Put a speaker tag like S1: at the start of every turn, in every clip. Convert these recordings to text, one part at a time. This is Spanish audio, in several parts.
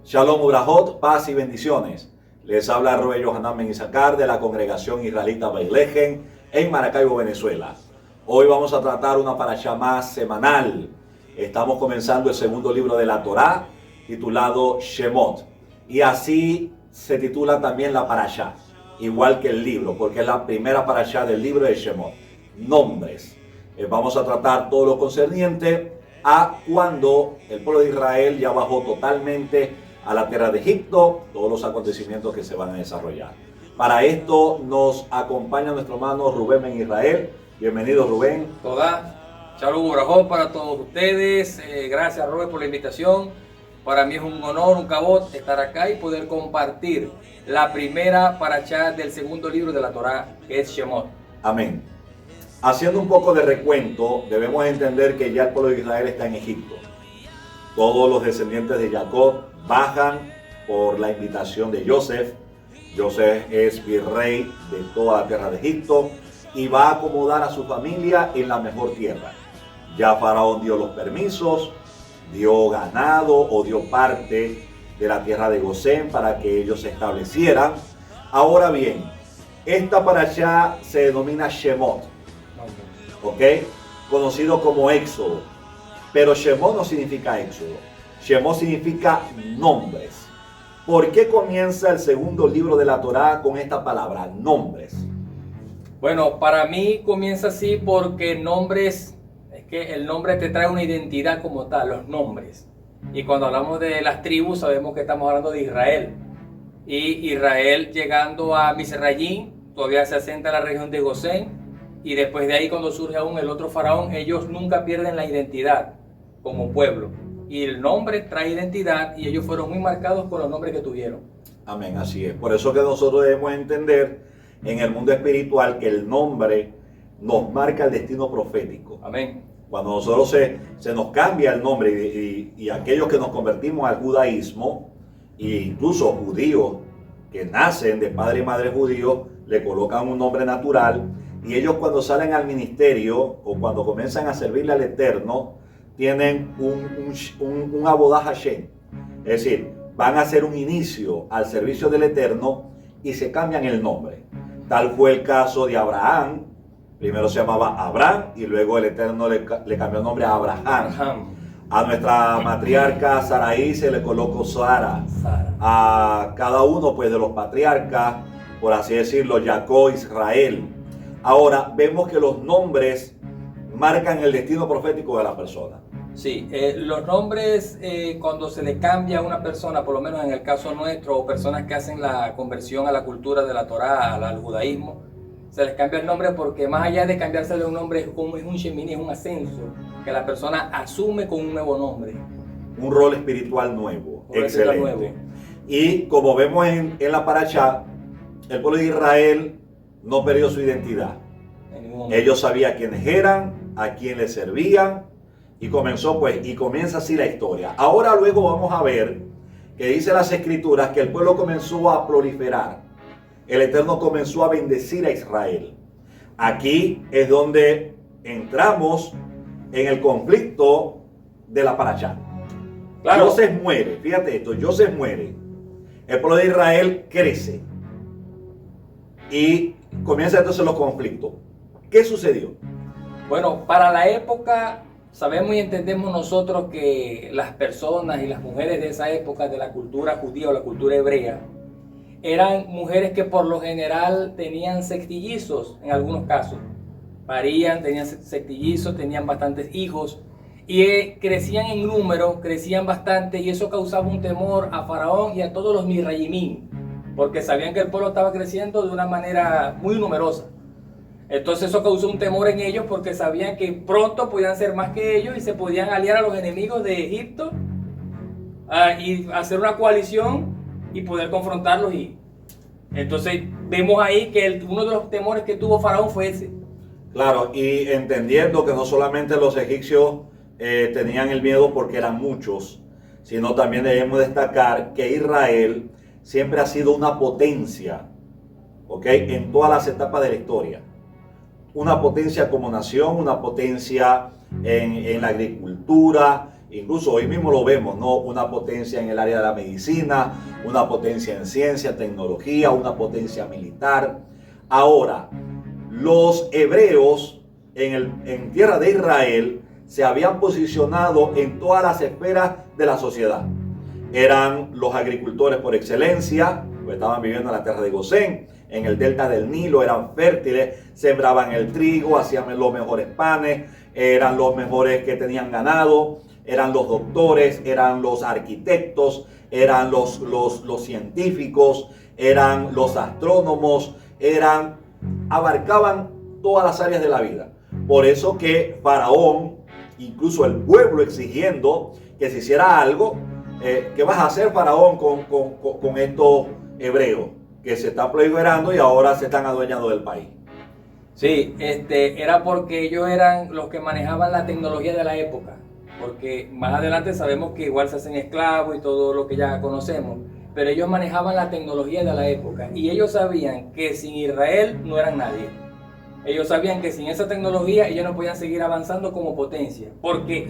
S1: Shalom Ubrajot, paz y bendiciones. Les habla Roe Yohanan Ben Issacar de la congregación israelita Beilejen en Maracaibo, Venezuela. Hoy vamos a tratar una parashá más semanal. Estamos comenzando el segundo libro de la Torá, titulado Shemot. Y así se titula también la parashá, igual que el libro, porque es la primera parashá del libro de Shemot. Nombres. Vamos a tratar todo lo concerniente a cuando el pueblo de Israel ya bajó totalmente a la tierra de Egipto, todos los acontecimientos que se van a desarrollar. Para esto nos acompaña nuestro hermano Rubén Ben Israel. Bienvenido, Rubén.
S2: Toda, Shalom Ubrajot para todos ustedes. Gracias, Rubén, por la invitación. Para mí es un honor, un cabot estar acá y poder compartir la primera parashá del segundo libro de la Torá, que es Shemot.
S1: Amén. Haciendo un poco de recuento, debemos entender que ya el pueblo de Israel está en Egipto. Todos los descendientes de Jacob bajan por la invitación de Joseph. Joseph es virrey de toda la tierra de Egipto y va a acomodar a su familia en la mejor tierra. Ya Faraón dio los permisos, dio ganado o dio parte de la tierra de Gosén para que ellos se establecieran. Ahora bien, esta parashá se denomina Shemot, ¿ok? Conocido como Éxodo. Pero Shemot no significa Éxodo. Shemot significa nombres. ¿Por qué comienza el segundo libro de la Torá con esta palabra, nombres?
S2: Bueno, para mí comienza así porque nombres, es que el nombre te trae una identidad como tal, los nombres. Y cuando hablamos de las tribus sabemos que estamos hablando de Israel. Y Israel llegando a Misrayim, todavía se asenta en la región de Gosén. Y después de ahí cuando surge aún el otro faraón, ellos nunca pierden la identidad como pueblo. Y el nombre trae identidad y ellos fueron muy marcados con los nombres que tuvieron.
S1: Amén, así es. Por eso que nosotros debemos entender en el mundo espiritual que el nombre nos marca el destino profético.
S2: Amén.
S1: Cuando nosotros se nos cambia el nombre y aquellos que nos convertimos al judaísmo, e incluso judíos que nacen de padre y madre judíos, le colocan un nombre natural y ellos cuando salen al ministerio o cuando comienzan a servirle al Eterno, tienen un Avodah Hashem, es decir, van a hacer un inicio al servicio del Eterno y se cambian el nombre. Tal fue el caso de Abraham. Primero se llamaba Abraham y luego el Eterno le cambió el nombre a Abraham. A nuestra matriarca Saraí se le colocó Sara. A cada uno pues de los patriarcas, por así decirlo, Jacob, Israel. Ahora vemos que los nombres marcan el destino profético de la persona.
S2: Sí, los nombres cuando se le cambia a una persona, por lo menos en el caso nuestro, o personas que hacen la conversión a la cultura de la Torá, al judaísmo, se les cambia el nombre porque más allá de cambiársele un nombre, es un shemini, es un ascenso, que la persona asume con un nuevo nombre.
S1: Un rol espiritual nuevo, excelente.
S2: Nuevo.
S1: Y como vemos en la parashá, el pueblo de Israel no perdió su identidad. Ellos sabían quiénes eran, a quién les servían, y comienza así la historia. Ahora luego vamos a ver que dice las escrituras que el pueblo comenzó a proliferar. El Eterno comenzó a bendecir a Israel. Aquí es donde entramos en el conflicto de la parashá. Claro. Joseph muere, fíjate esto, Joseph muere. El pueblo de Israel crece. Y comienzan entonces los conflictos. ¿Qué sucedió?
S2: Bueno, para la época sabemos y entendemos nosotros que las personas y las mujeres de esa época de la cultura judía o la cultura hebrea eran mujeres que por lo general tenían sextillizos en algunos casos. Parían, tenían sextillizos, tenían bastantes hijos y crecían en número, crecían bastante y eso causaba un temor a Faraón y a todos los Misrayimín porque sabían que el pueblo estaba creciendo de una manera muy numerosa. Entonces eso causó un temor en ellos porque sabían que pronto podían ser más que ellos y se podían aliar a los enemigos de Egipto y hacer una coalición y poder confrontarlos. Y entonces vemos ahí que uno de los temores que tuvo Faraón fue ese.
S1: Claro, y entendiendo que no solamente los egipcios tenían el miedo porque eran muchos, sino también debemos destacar que Israel siempre ha sido una potencia, ¿ok? En todas las etapas de la historia. Una potencia como nación, una potencia en la agricultura, incluso hoy mismo lo vemos, ¿no? Una potencia en el área de la medicina, una potencia en ciencia, tecnología, una potencia militar. Ahora, los hebreos en tierra de Israel se habían posicionado en todas las esferas de la sociedad. Eran los agricultores por excelencia, pues estaban viviendo en la tierra de Gosén, en el delta del Nilo, eran fértiles, sembraban el trigo, hacían los mejores panes, eran los mejores que tenían ganado, eran los doctores, eran los arquitectos, eran los científicos, eran los astrónomos, abarcaban todas las áreas de la vida. Por eso que Faraón, incluso el pueblo exigiendo que se hiciera algo, ¿qué vas a hacer, Faraón, con estos hebreos que se están proliferando y ahora se están adueñando del país?
S2: Sí, era porque ellos eran los que manejaban la tecnología de la época, porque más adelante sabemos que igual se hacen esclavos y todo lo que ya conocemos, pero ellos manejaban la tecnología de la época y ellos sabían que sin Israel no eran nadie. Ellos sabían que sin esa tecnología ellos no podían seguir avanzando como potencia, porque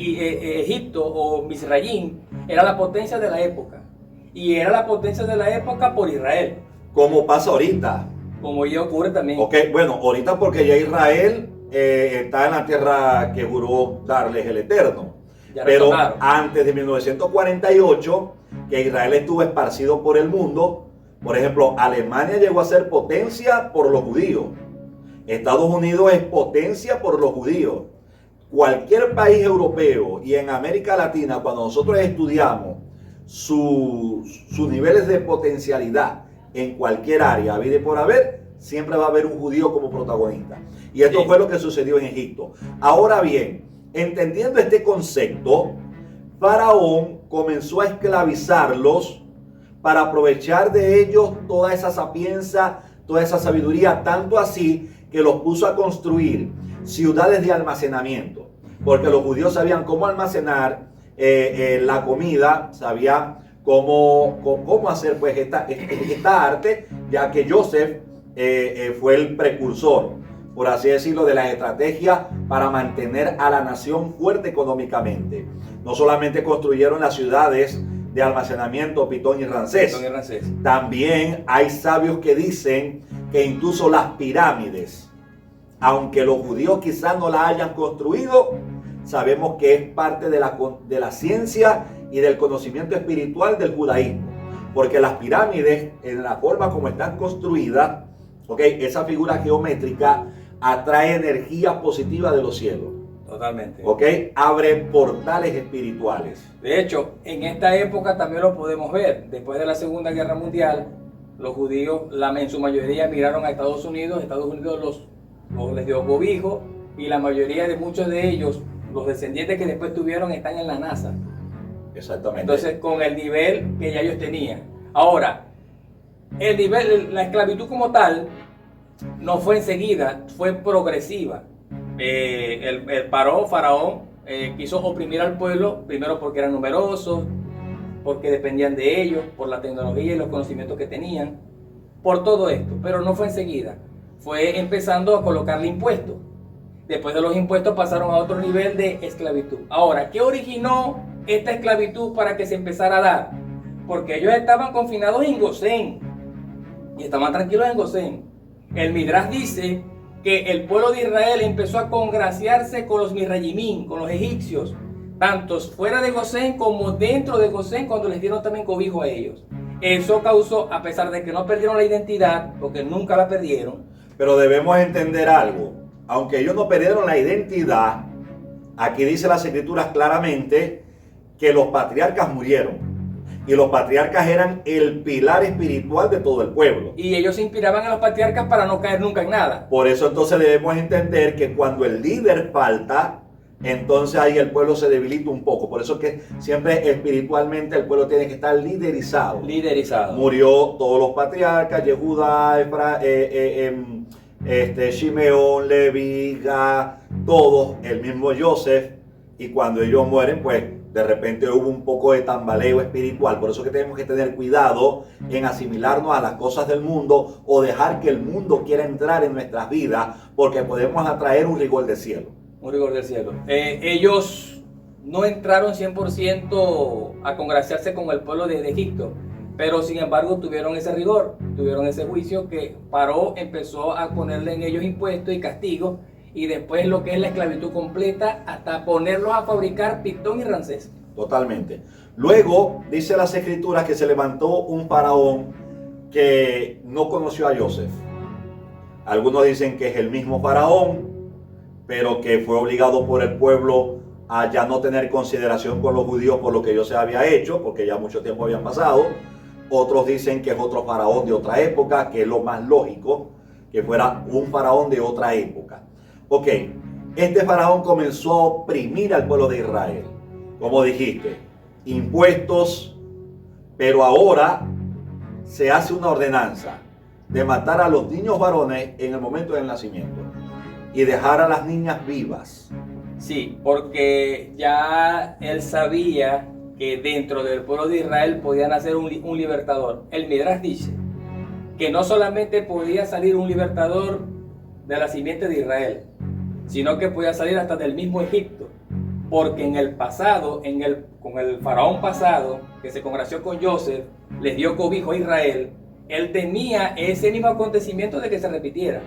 S2: Egipto o Misrayim era la potencia de la época, y era la potencia de la época por Israel.
S1: Como pasa ahorita.
S2: Como ya ocurre también.
S1: Ok, bueno, ahorita porque ya Israel está en la tierra que juró darles el Eterno. Pero antes de 1948, que Israel estuvo esparcido por el mundo, por ejemplo, Alemania llegó a ser potencia por los judíos. Estados Unidos es potencia por los judíos. Cualquier país europeo y en América Latina, cuando nosotros estudiamos sus niveles de potencialidad en cualquier área, habido y por haber, siempre va a haber un judío como protagonista. Y esto fue lo que sucedió en Egipto. Ahora bien, entendiendo este concepto, Faraón comenzó a esclavizarlos para aprovechar de ellos toda esa sapiencia, toda esa sabiduría, tanto así que los puso a construir ciudades de almacenamiento, porque los judíos sabían cómo almacenar la comida, sabían cómo hacer pues esta arte, ya que Joseph fue el precursor, por así decirlo, de las estrategias para mantener a la nación fuerte económicamente. No solamente construyeron las ciudades de almacenamiento Pitón y Ramsés, también hay sabios que dicen que incluso las pirámides, aunque los judíos quizás no las hayan construido, sabemos que es parte de la ciencia y del conocimiento espiritual del judaísmo, porque las pirámides, en la forma como están construidas, esa figura geométrica atrae energía positiva de los cielos.
S2: Totalmente.
S1: Abre portales espirituales.
S2: De hecho, en esta época también lo podemos ver. Después de la Segunda Guerra Mundial, los judíos, en su mayoría, emigraron a Estados Unidos. Estados Unidos les dio cobijo, y la mayoría de muchos de ellos, los descendientes que después tuvieron, están en la NASA.
S1: Exactamente.
S2: Entonces, con el nivel que ya ellos tenían. Ahora, la esclavitud como tal no fue enseguida, fue progresiva. El Faraón quiso oprimir al pueblo, primero porque eran numerosos, porque dependían de ellos, por la tecnología y los conocimientos que tenían, por todo esto, pero no fue enseguida. Fue empezando a colocarle impuestos. Después de los impuestos pasaron a otro nivel de esclavitud. Ahora, ¿qué originó esta esclavitud para que se empezara a dar? Porque ellos estaban confinados en Gosén y estaban tranquilos en Gosén. El Midrash dice que el pueblo de Israel empezó a congraciarse con los Misrayimín, con los egipcios, tanto fuera de Gosén como dentro de Gosén, cuando les dieron también cobijo a ellos. Eso causó, a pesar de que no perdieron la identidad, porque nunca la perdieron.
S1: Pero debemos entender algo. Aunque ellos no perdieron la identidad, aquí dice las escrituras claramente que los patriarcas murieron. Y los patriarcas eran el pilar espiritual de todo el pueblo.
S2: Y ellos se inspiraban en los patriarcas para no caer nunca en nada.
S1: Por eso entonces debemos entender que cuando el líder falta, entonces ahí el pueblo se debilita un poco. Por eso que siempre espiritualmente el pueblo tiene que estar liderizado. Murió todos los patriarcas, Yehudá, Shimeón, Leví, Gad, todos, el mismo Joseph. Y cuando ellos mueren, pues de repente hubo un poco de tambaleo espiritual. Por eso que tenemos que tener cuidado en asimilarnos a las cosas del mundo o dejar que el mundo quiera entrar en nuestras vidas, porque podemos atraer un rigor del cielo.
S2: Un rigor del cielo. Ellos no entraron 100% a congraciarse con el pueblo de Egipto, pero sin embargo tuvieron ese rigor, tuvieron ese juicio que Paró empezó a ponerle en ellos impuestos y castigos, y después lo que es la esclavitud completa, hasta ponerlos a fabricar Pitón y Ramsés.
S1: Totalmente. Luego, dice las escrituras que se levantó un faraón que no conoció a Joseph. Algunos dicen que es el mismo faraón, pero que fue obligado por el pueblo a ya no tener consideración con los judíos por lo que Joseph había hecho, porque ya mucho tiempo habían pasado. Otros dicen que es otro faraón de otra época, que es lo más lógico, que fuera un faraón de otra época. Ok, este faraón comenzó a oprimir al pueblo de Israel. Como dijiste, impuestos, pero ahora se hace una ordenanza de matar a los niños varones en el momento del nacimiento y dejar a las niñas vivas.
S2: Sí, porque ya él sabía que dentro del pueblo de Israel podía nacer un libertador. El Midrash dice que no solamente podía salir un libertador de la simiente de Israel, sino que podía salir hasta del mismo Egipto, porque en el pasado, con el faraón pasado, que se congració con Joseph, les dio cobijo a Israel, él temía ese mismo acontecimiento de que se repitiera.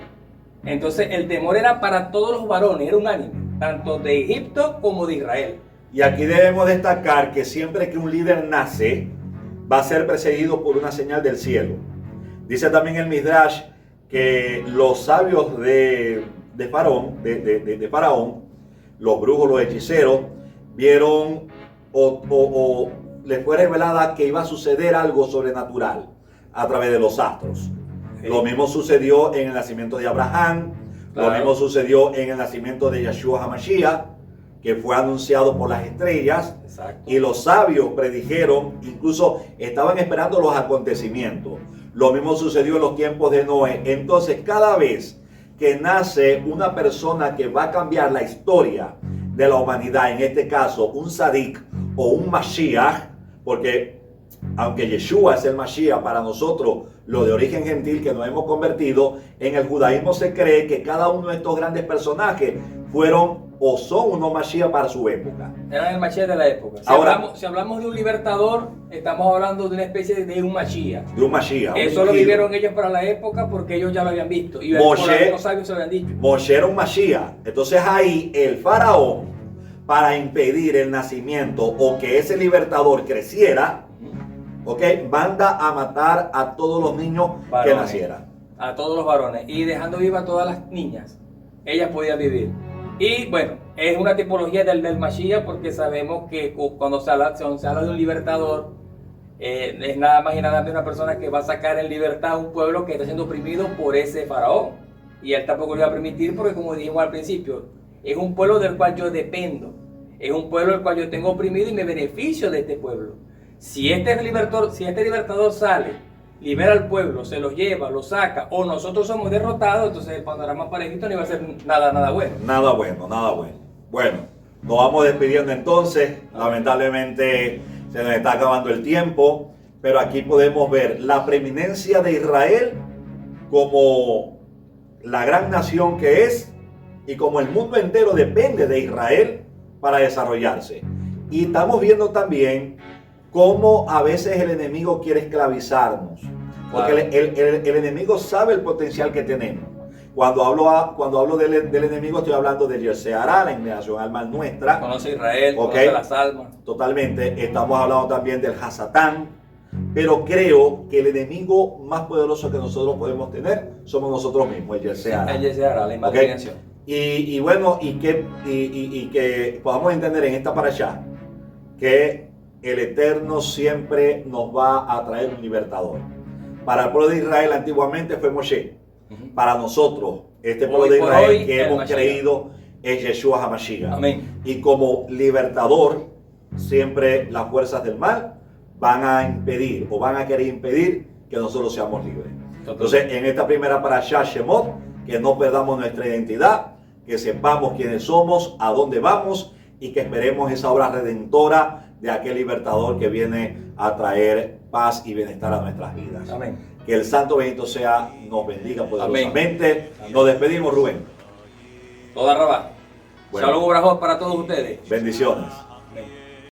S2: Entonces el temor era para todos los varones, era unánime, tanto de Egipto como de Israel.
S1: Y aquí debemos destacar que siempre que un líder nace, va a ser precedido por una señal del cielo. Dice también el Midrash que los sabios de Faraón, los brujos, los hechiceros, vieron o les fue revelada que iba a suceder algo sobrenatural a través de los astros. Sí. Lo mismo sucedió en el nacimiento de Abraham, claro. Lo mismo sucedió en el nacimiento de Yeshua HaMashiach, que fue anunciado por las estrellas. Exacto. Y los sabios predijeron, incluso estaban esperando los acontecimientos. Lo mismo sucedió en los tiempos de Noé. Entonces, cada vez que nace una persona que va a cambiar la historia de la humanidad, en este caso un Sadik o un Mashiach, porque aunque Yeshua es el Mashiach para nosotros, lo de origen gentil que nos hemos convertido, en el judaísmo se cree que cada uno de estos grandes personajes fueron o son unos Mashiach para su época.
S2: Eran el Mashiach de la época. Si hablamos de un libertador, estamos hablando de una especie de un Mashiach.
S1: De un Mashiach.
S2: Eso lo vivieron ellos para la época porque ellos ya lo habían visto. Y
S1: Moshe,
S2: los sabios se lo habían dicho.
S1: Moshe era un Mashiach. Entonces ahí el faraón, para impedir el nacimiento o que ese libertador creciera, manda a matar a todos los niños varones, que nacieran.
S2: A todos los varones. Y dejando vivas a todas las niñas. Ellas podían vivir. Y bueno, es una tipología del Mashiach porque sabemos que cuando se habla de un libertador, es nada más y nada menos una persona que va a sacar en libertad a un pueblo que está siendo oprimido por ese faraón. Y él tampoco lo iba a permitir porque, como dijimos al principio, es un pueblo del cual yo dependo. Es un pueblo del cual yo tengo oprimido y me beneficio de este pueblo. Si este libertador sale, libera al pueblo, se los lleva, los saca, o nosotros somos derrotados, entonces el panorama para Egipto no iba a ser nada bueno.
S1: Nada bueno. Bueno, nos vamos despidiendo entonces. Lamentablemente se nos está acabando el tiempo, pero aquí podemos ver la preeminencia de Israel como la gran nación que es y como el mundo entero depende de Israel para desarrollarse. Y estamos viendo también cómo a veces el enemigo quiere esclavizarnos. Porque el enemigo sabe el potencial que tenemos. Cuando hablo del enemigo, estoy hablando de Yeseará, la inclinación al mal nuestra.
S2: Conoce Israel, conoce las almas.
S1: Totalmente. Estamos hablando también del Hasatán. Pero creo que el enemigo más poderoso que nosotros podemos tener somos nosotros mismos, el Yeseará.
S2: El Yeseará, la imaginación.
S1: Y bueno, y que podamos entender en esta parashá que el Eterno siempre nos va a traer un libertador. Para el pueblo de Israel antiguamente fue Moshe. Para nosotros, este pueblo de Israel que hemos creído es Yeshua HaMashiach.
S2: Amén.
S1: Y como libertador, siempre las fuerzas del mal van a impedir o van a querer impedir que nosotros seamos libres. Entonces, en esta primera parashá Shemot, que no perdamos nuestra identidad, que sepamos quiénes somos, a dónde vamos y que esperemos esa obra redentora de aquel libertador que viene a traer paz y bienestar a nuestras vidas.
S2: Amén.
S1: Que el santo bendito sea, nos bendiga poderosamente. Amén. Nos despedimos, Rubén.
S2: Toda Rabá. Bueno. Shalom Brajot para todos ustedes.
S1: Bendiciones.